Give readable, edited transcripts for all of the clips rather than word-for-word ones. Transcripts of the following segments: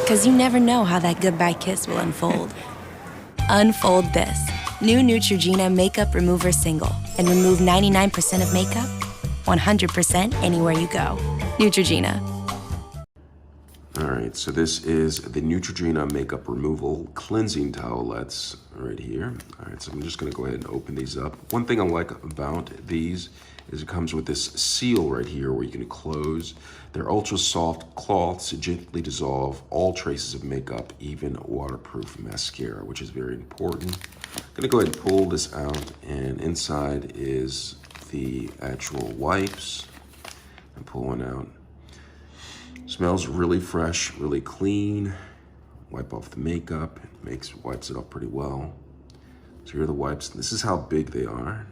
Because you never know how that goodbye kiss will unfold. Unfold this. New Neutrogena Makeup Remover Single. And remove 99% of makeup 100% anywhere you go. Neutrogena. All right, so this is the Neutrogena Makeup Removal Cleansing Towelettes right here. All right, so I'm just gonna go ahead and open these up. One thing I like about these is it comes with this seal right here where you can close. They're ultra soft cloths to gently dissolve all traces of makeup, even waterproof mascara, which is very important. I'm gonna go ahead and pull this out, and inside is the actual wipes. And pull one out. Smells really fresh, really clean. Wipe off the makeup, wipes it off pretty well. So here are the wipes. This is how big they are.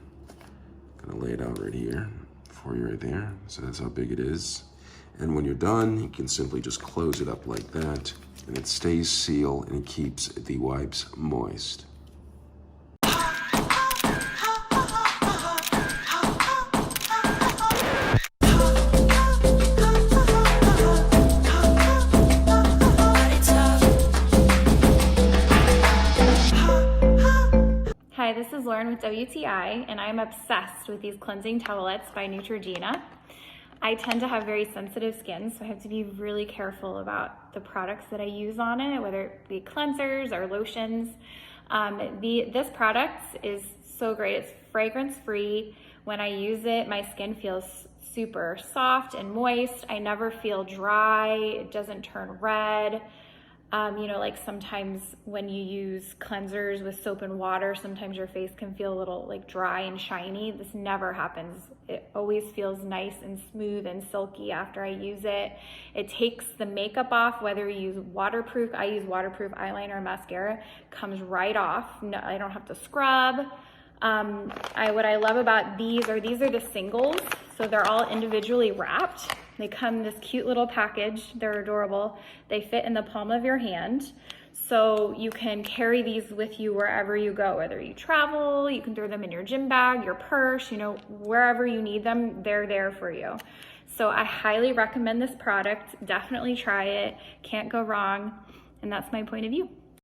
Gonna lay it out right here for you right there. So that's how big it is. And when you're done, you can simply just close it up like that, and it stays sealed and it keeps the wipes moist. Hi, this is Lauren with WTI, and I'm obsessed with these cleansing towelettes by Neutrogena. I tend to have very sensitive skin, so I have to be really careful about the products that I use on it, whether it be cleansers or lotions. This product is so great. It's fragrance-free. When I use it, my skin feels super soft and moist. I never feel dry. It doesn't turn red. You know, like sometimes when you use cleansers with soap and water, sometimes your face can feel a little like dry and shiny. This never happens. It always feels nice and smooth and silky after I use it. It takes the makeup off, whether you use waterproof, I use waterproof eyeliner or mascara, comes right off. No, I don't have to scrub. What I love about these are the singles. So they're all individually wrapped. They come in this cute little package. They're adorable. They fit in the palm of your hand. So you can carry these with you wherever you go, whether you travel, you can throw them in your gym bag, your purse, you know, wherever you need them, they're there for you. So I highly recommend this product. Definitely try it. Can't go wrong. And that's my point of view.